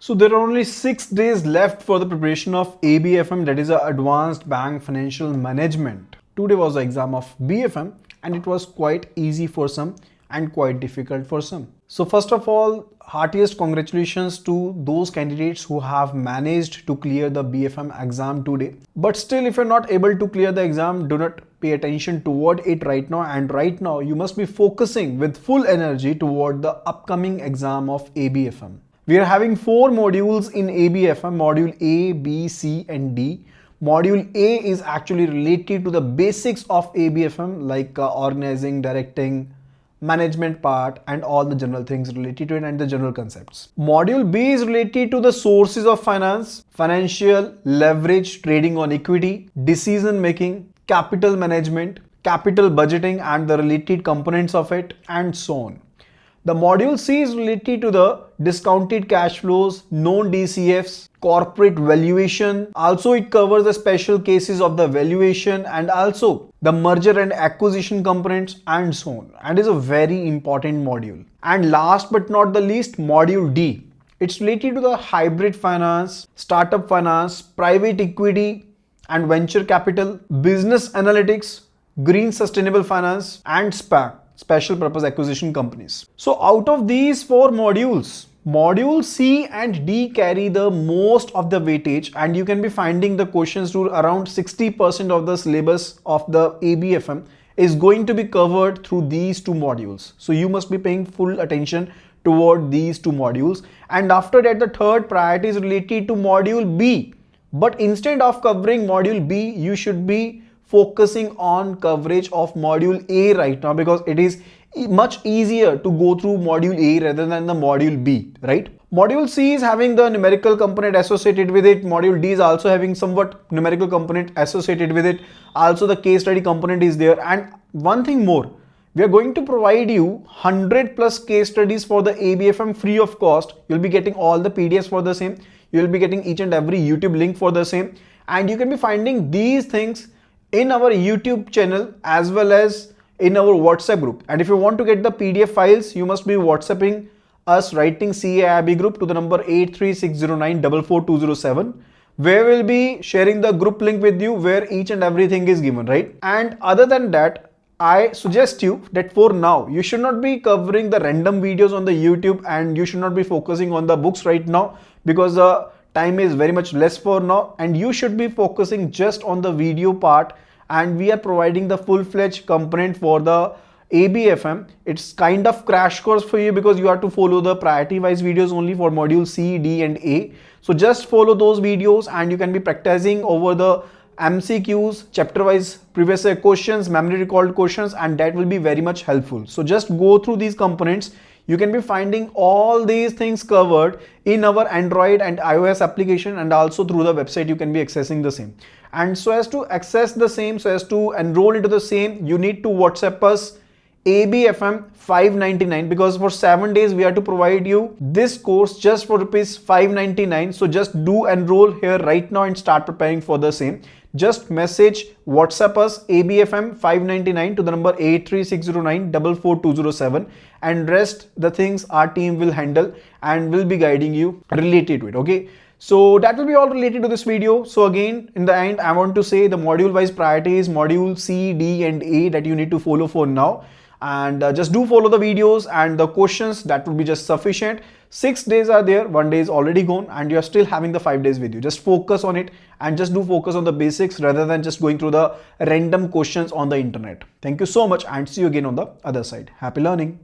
So there are only 6 days left for the preparation of ABFM, that is a Advanced Bank Financial Management. Today was the exam of BFM and it was quite easy for some and quite difficult for some. So first of all, heartiest congratulations to those candidates who have managed to clear the BFM exam today. But still, if you're not able to clear the exam, do not pay attention toward it right now. And right now you must be focusing with full energy toward the upcoming exam of ABFM. We are having 4 modules in ABFM, module A, B, C and D. Module A is actually related to the basics of ABFM like organizing, directing, management part and all the general things related to it and the general concepts. Module B is related to the sources of finance, financial leverage, trading on equity, decision making, capital management, capital budgeting and the related components of it and so on. The module C is related to the discounted cash flows, known DCFs, corporate valuation. Also it covers the special cases of the valuation and also the merger and acquisition components and so on. And is a very important module. And last but not the least, module D. It's related to the hybrid finance, startup finance, private equity and venture capital, business analytics, green sustainable finance and SPAC, special purpose acquisition companies. So out of these 4 modules, module C and D carry the most of the weightage and you can be finding the questions to around 60% of the syllabus of the ABFM is going to be covered through these 2 modules. So you must be paying full attention toward these 2 modules. And after that, the third priority is related to module B. But instead of covering module B, you should be focusing on coverage of module A right now because it is much easier to go through module A rather than the module B, right? Module C is having the numerical component associated with it. Module D is also having somewhat numerical component associated with it. Also the case study component is there. And one thing more, we are going to provide you 100+ case studies for the ABFM free of cost. You'll be getting all the PDFs for the same. You'll be getting each and every YouTube link for the same. And you can be finding these things in our YouTube channel as well as in our WhatsApp group. And if you want to get the PDF files, you must be WhatsApping us, writing CAIIB group to the number 83609444207, where we'll be sharing the group link with you where each and everything is given, right? And other than that, I suggest you that for now, you should not be covering the random videos on the YouTube and you should not be focusing on the books right now because the time is very much less for now and you should be focusing just on the video part. And we are providing the full-fledged component for the ABFM. It's kind of crash course for you because you have to follow the priority wise videos only for module C, D and A. So just follow those videos and you can be practicing over the MCQs, chapter wise previous year questions, memory recalled questions, and that will be very much helpful. So just go through these components. You can be finding all these things covered in our Android and iOS application and also through the website you can be accessing the same. And so as to access the same, so as to enroll into the same, you need to WhatsApp us ABFM 599 because for 7 days we have to provide you this course just for rupees 599. So just do enroll here right now and start preparing for the same. Just message WhatsApp us ABFM 599 to the number 83609444207 and rest the things our team will handle and will be guiding you related to it. Okay. So that will be all related to this video. So again, in the end, I want to say the module wise priorities, module C, D and A that you need to follow for now. And just do follow the videos and the questions, that will be just sufficient. 6 days are there, 1 day is already gone and you are still having the 5 days with you. Just focus on it and just do focus on the basics rather than just going through the random questions on the internet. Thank you so much and see you again on the other side. Happy learning.